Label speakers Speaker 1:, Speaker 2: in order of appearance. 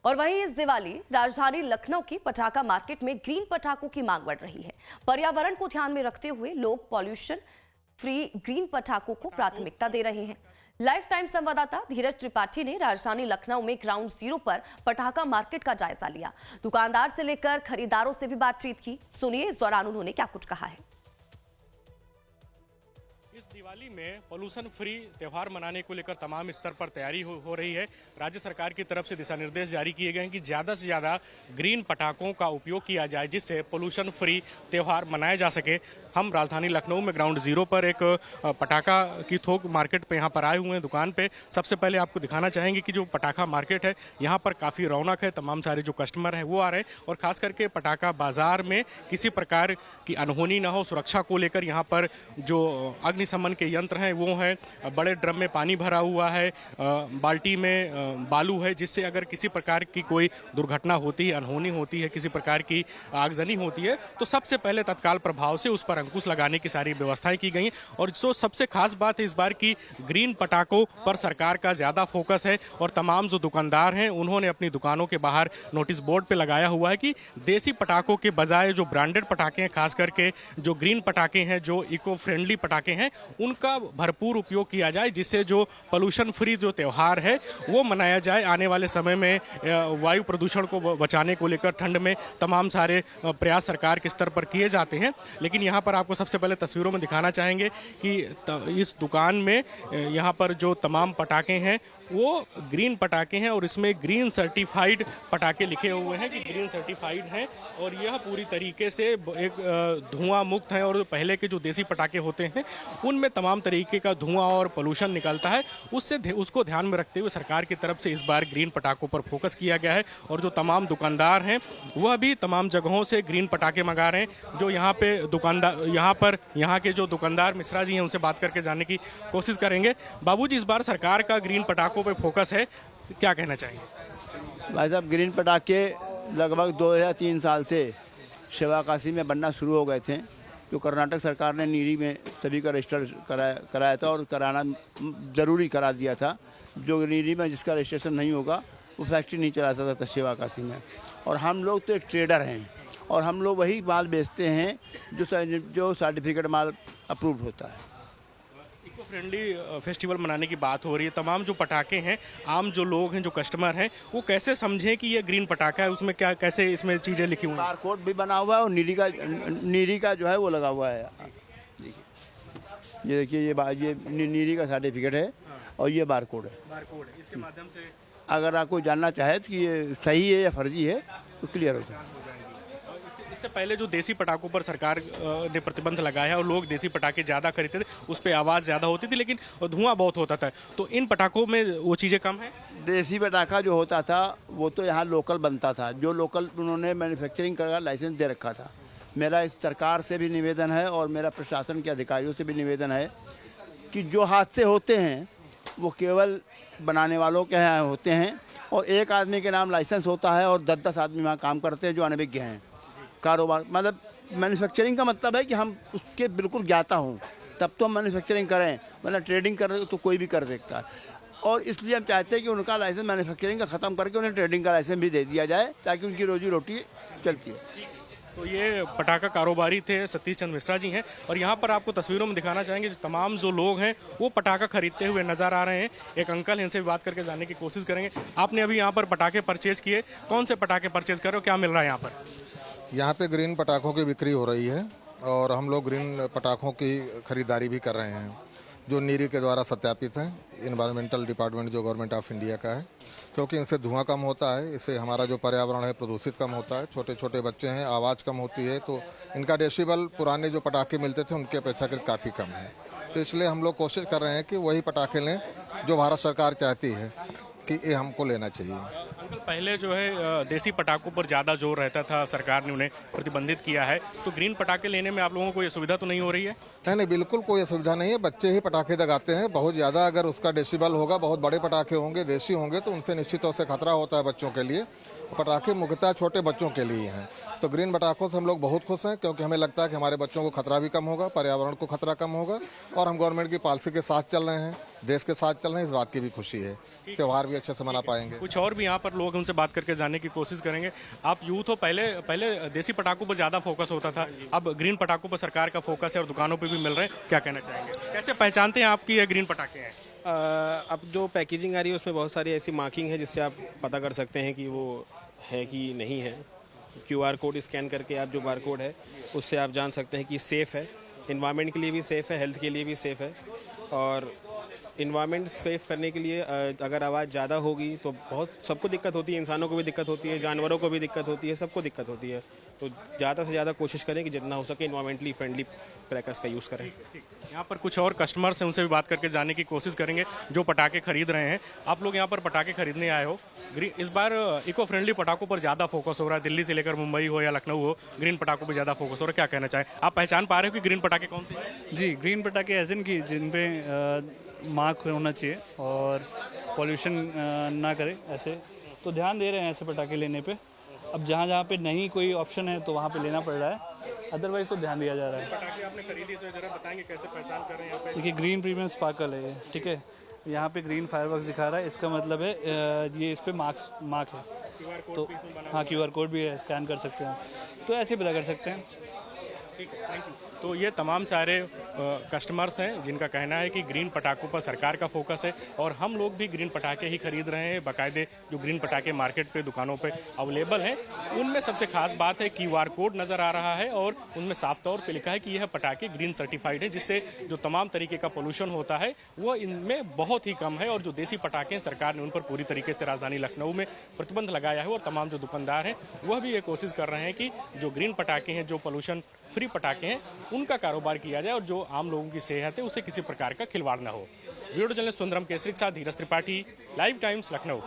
Speaker 1: और वहीं इस दिवाली राजधानी लखनऊ की पटाखा मार्केट में ग्रीन पटाखों की मांग बढ़ रही है। पर्यावरण को ध्यान में रखते हुए लोग पॉल्यूशन फ्री ग्रीन पटाखों को प्राथमिकता दे रहे हैं। लाइफ टाइम संवाददाता धीरज त्रिपाठी ने राजधानी लखनऊ में ग्राउंड जीरो पर पटाखा मार्केट का जायजा लिया। दुकानदार से लेकर खरीदारों से भी बातचीत की। सुनिए इस दौरान उन्होंने क्या कुछ कहा है।
Speaker 2: इस दिवाली में पोल्यूशन फ्री त्यौहार मनाने को लेकर तमाम स्तर पर तैयारी हो रही है। राज्य सरकार की तरफ से दिशा निर्देश जारी किए गए हैं कि ज़्यादा से ज़्यादा ग्रीन पटाखों का उपयोग किया जाए, जिससे पोल्यूशन फ्री त्यौहार मनाया जा सके। हम राजधानी लखनऊ में ग्राउंड जीरो पर एक पटाखा की थोक मार्केट पे यहाँ पर आए हुए हैं दुकान पे। सबसे पहले आपको दिखाना चाहेंगे कि जो पटाखा मार्केट है यहाँ पर काफ़ी रौनक है। तमाम सारे जो कस्टमर हैं वो आ रहे हैं और ख़ास करके पटाखा बाजार में किसी प्रकार की अनहोनी ना हो, सुरक्षा को लेकर यहाँ पर जो अग्निशमन के यंत्र हैं वो हैं। बड़े ड्रम में पानी भरा हुआ है, बाल्टी में बालू है, जिससे अगर किसी प्रकार की कोई दुर्घटना होती है, अनहोनी होती है, किसी प्रकार की आगजनी होती है तो सबसे पहले तत्काल प्रभाव से उस पर अंकुश लगाने की सारी व्यवस्थाएं की गई। और जो सबसे खास बात है इस बार की, ग्रीन पटाखों पर सरकार का ज़्यादा फोकस है और तमाम जो दुकानदार हैं उन्होंने अपनी दुकानों के बाहर नोटिस बोर्ड पर लगाया हुआ है कि देसी पटाखों के बजाय जो ब्रांडेड पटाखे हैं, खास करके जो ग्रीन पटाखे हैं, जो इको फ्रेंडली पटाखे हैं, उनका भरपूर उपयोग किया जाए, जिससे जो पोल्यूशन फ्री जो त्यौहार है वो मनाया जाए। आने वाले समय में वायु प्रदूषण को बचाने को लेकर ठंड में तमाम सारे प्रयास सरकार के स्तर पर किए जाते हैं। लेकिन यहाँ पर आपको सबसे पहले तस्वीरों में दिखाना चाहेंगे कि इस दुकान में यहाँ पर जो तमाम पटाखे हैं वो ग्रीन पटाखे हैं और इसमें ग्रीन सर्टिफाइड पटाखे लिखे हुए हैं कि ग्रीन सर्टिफाइड हैं और यह पूरी तरीके से एक धुआं मुक्त है। और पहले के जो देसी पटाखे होते हैं उनमें तमाम तरीके का धुआं और पोल्यूशन निकलता है, उसको ध्यान में रखते हुए सरकार की तरफ से इस बार ग्रीन पटाखों पर फोकस किया गया है। और जो तमाम दुकानदार हैं वह भी तमाम जगहों से ग्रीन पटाखे मंगा रहे हैं। जो यहाँ पे दुकानदार यहाँ के जो दुकानदार मिश्रा जी हैं उनसे बात करके जानने की कोशिश करेंगे। बाबूजी, इस बार सरकार का ग्रीन पटाखों पे फोकस है, क्या कहना चाहेंगे?
Speaker 3: भाई साहब, ग्रीन पटाखे लगभग 2 या 3 साल से शिवाकाशी में बनना शुरू हो गए थे। तो कर्नाटक सरकार ने नीरी में सभी का रजिस्टर कराया था और कराना ज़रूरी करा दिया था। जो नीरी में जिसका रजिस्ट्रेशन नहीं होगा वो फैक्ट्री नहीं चला सकता था शिवाकाशी में। और हम लोग तो एक ट्रेडर हैं और हम लोग वही माल बेचते हैं जो सर्टिफिकेट माल अप्रूव्ड होता है।
Speaker 2: इको फ्रेंडली फेस्टिवल मनाने की बात हो रही है। तमाम जो पटाखे हैं, आम जो लोग हैं, जो कस्टमर हैं, वो कैसे समझें कि ये ग्रीन पटाखा है, उसमें क्या कैसे इसमें चीज़ें लिखी हुई हैं?
Speaker 3: बार कोड भी बना हुआ है और नीरी का जो है वो लगा हुआ है। ये देखिए, ये नीरी का सर्टिफिकेट है और ये बार कोड है।
Speaker 2: इसके माध्यम से
Speaker 3: अगर आपको जानना चाहे कि ये सही है या फर्जी है तो क्लियर हो जाए।
Speaker 2: इससे पहले जो देसी पटाखों पर सरकार ने प्रतिबंध लगाया और लोग देसी पटाखे ज़्यादा खरीदते थे, उस पर आवाज़ ज़्यादा होती थी लेकिन धुआं बहुत होता था। तो इन पटाखों में वो चीज़ें कम है।
Speaker 3: देसी पटाखा जो होता था वो तो यहाँ लोकल बनता था, जो लोकल उन्होंने मैन्युफैक्चरिंग का लाइसेंस दे रखा था। मेरा इस सरकार से भी निवेदन है और मेरा प्रशासन के अधिकारियों से भी निवेदन है कि जो हादसे होते हैं वो केवल बनाने वालों के यहाँ होते हैं और एक आदमी के नाम लाइसेंस होता है और 10-10 आदमी वहाँ काम करते हैं जो अनभिज्ञ हैं। कारोबार मतलब मैन्युफैक्चरिंग का मतलब है कि हम उसके बिल्कुल ज्ञाता हों तब तो हम मैन्युफैक्चरिंग करें, मतलब ट्रेडिंग कर रहे तो कोई भी कर सकता है। और इसलिए हम चाहते हैं कि उनका लाइसेंस मैन्युफैक्चरिंग का ख़त्म करके उन्हें ट्रेडिंग का लाइसेंस भी दे दिया जाए ताकि उनकी रोजी रोटी चलती है।
Speaker 2: तो ये पटाखा कारोबारी थे सतीश चंद्र मिश्रा जी हैं और यहाँ पर आपको तस्वीरों में दिखाना चाहेंगे तमाम जो लोग हैं वो पटाखा खरीदते हुए नजर आ रहे हैं। एक अंकल इनसे भी बात करके जानने की कोशिश करेंगे। आपने अभी यहाँ पर पटाखे परचेज किए, कौन से पटाखे परचेज कर रहे हो, क्या मिल रहा है यहाँ पर?
Speaker 4: यहाँ पे ग्रीन पटाखों की बिक्री हो रही है और हम लोग ग्रीन पटाखों की खरीदारी भी कर रहे हैं जो नीरी के द्वारा सत्यापित हैं, इन्वायरमेंटल डिपार्टमेंट जो गवर्नमेंट ऑफ इंडिया का है, क्योंकि इनसे धुआं कम होता है, इससे हमारा जो पर्यावरण है प्रदूषित कम होता है। छोटे छोटे बच्चे हैं, आवाज़ कम होती है, तो इनका डेसिबल पुराने जो पटाखे मिलते थे उनकी अपेक्षाकृत काफ़ी कम है। तो इसलिए हम लोग कोशिश कर रहे हैं कि वही पटाखे लें जो भारत सरकार चाहती है कि ये हमको लेना चाहिए।
Speaker 2: अंकल, पहले जो है देसी पटाखों पर ज़्यादा जोर रहता था, सरकार ने उन्हें प्रतिबंधित किया है, तो ग्रीन पटाखे लेने में आप लोगों को ये सुविधा तो नहीं हो रही है?
Speaker 4: नहीं, बिल्कुल कोई असुविधा नहीं है। बच्चे ही पटाखे दगाते हैं बहुत ज़्यादा। अगर उसका डेसिबल होगा, बहुत बड़े पटाखे होंगे, देसी होंगे, तो उनसे निश्चित तौर से खतरा होता है बच्चों के लिए। पटाखे मुख्यतः छोटे बच्चों के लिए हैं। तो ग्रीन पटाखों से हम लोग बहुत खुश हैं क्योंकि हमें लगता है कि हमारे बच्चों को खतरा भी कम होगा, पर्यावरण को खतरा कम होगा और हम गवर्नमेंट की पॉलिसी के साथ चल रहे हैं। देश के साथ चल रहे हैं, इस बात की भी खुशी है। त्यौहार भी अच्छे से मना पाएंगे।
Speaker 2: कुछ और भी यहाँ पर लोग, उनसे बात करके जानने की कोशिश करेंगे। आप यूथ हो, पहले देसी पटाखों पर ज़्यादा फोकस होता था, अब ग्रीन पटाखों पर सरकार का फोकस है और दुकानों पे भी मिल रहे हैं, क्या कहना चाहेंगे? कैसे पहचानते हैं आपकी ये ग्रीन पटाखे हैं?
Speaker 5: अब जो पैकेजिंग आ रही है उसमें बहुत सारी ऐसी मार्किंग है जिससे आप पता कर सकते हैं कि वो है कि नहीं है। QR कोड स्कैन करके आप जो बार कोड है उससे आप जान सकते हैं कि सेफ़ है, इन्वायरमेंट के लिए भी सेफ़ है, हेल्थ के लिए भी सेफ़ है। और इन्वायरमेंट सेफ करने के लिए अगर आवाज़ ज़्यादा होगी तो बहुत सबको दिक्कत होती है, इंसानों को भी दिक्कत होती है, जानवरों को भी दिक्कत होती है, सबको दिक्कत होती है। तो ज़्यादा से ज़्यादा कोशिश करें कि जितना हो सके इन्वायरमेंटली फ्रेंडली क्रैकर्स का यूज़ करें।
Speaker 2: यहाँ पर कुछ और कस्टमर्स हैं, उनसे भी बात करके जानने की कोशिश करेंगे जो पटाखे खरीद रहे हैं। आप लोग यहाँ पर पटाखे खरीदने आए हो, इस बार इको फ्रेंडली पटाखों पर ज़्यादा फोकस हो रहा है, दिल्ली से लेकर मुंबई हो या लखनऊ हो, ग्रीन पटाखों पर ज़्यादा फोकस हो रहा है, क्या कहना चाहें? आप पहचान पा रहे हो कि ग्रीन पटाखे कौन से हैं?
Speaker 6: जी, ग्रीन पटाखे ऐसे कि जिन पे मार्क होना चाहिए और पॉल्यूशन ना करे, ऐसे तो ध्यान दे रहे हैं ऐसे पटाखे लेने पे। अब जहाँ जहाँ पे नहीं कोई ऑप्शन है तो वहाँ पे लेना पड़ रहा है, अदरवाइज तो ध्यान दिया जा रहा है।
Speaker 2: पटाखे आपने खरीदी, इसे जरा बताएंगे कैसे पहचान कर रहे हैं यहाँ पे?
Speaker 6: देखिए, ग्रीन प्रीमियम स्पार्कल है ये, ठीक है। यहाँ पे ग्रीन फायरवर्क्स दिखा रहा है, इसका मतलब है ये इस पे मार्क है। तो हाँ, QR कोड भी है, स्कैन कर सकते हैं, तो ऐसे पता कर सकते हैं।
Speaker 2: ठीक है, थैंक यू। तो ये तमाम सारे कस्टमर्स हैं जिनका कहना है कि ग्रीन पटाखों पर सरकार का फोकस है और हम लोग भी ग्रीन पटाखे ही खरीद रहे हैं। बाकायदे जो ग्रीन पटाखे मार्केट पे दुकानों पे अवेलेबल हैं, उनमें सबसे खास बात है QR कोड नज़र आ रहा है और उनमें साफ तौर पे लिखा है कि यह पटाखे ग्रीन सर्टिफाइड है, जिससे जो तमाम तरीके का पोल्यूशन होता है वो इनमें बहुत ही कम है। और जो देसी पटाखे हैं, सरकार ने उन पर पूरी तरीके से राजधानी लखनऊ में प्रतिबंध लगाया है और तमाम जो दुकानदार हैं वह भी ये कोशिश कर रहे हैं कि जो ग्रीन पटाखे हैं, जो पोल्यूशन फ्री पटाखे हैं, उनका कारोबार किया जाए और जो आम लोगों की सेहत है उससे किसी प्रकार का खिलवाड़ न हो। वीडियो जर्नलिस्ट सुंदरम केसरी के साथ धीरज त्रिपाठी, लाइव टाइम्स, लखनऊ।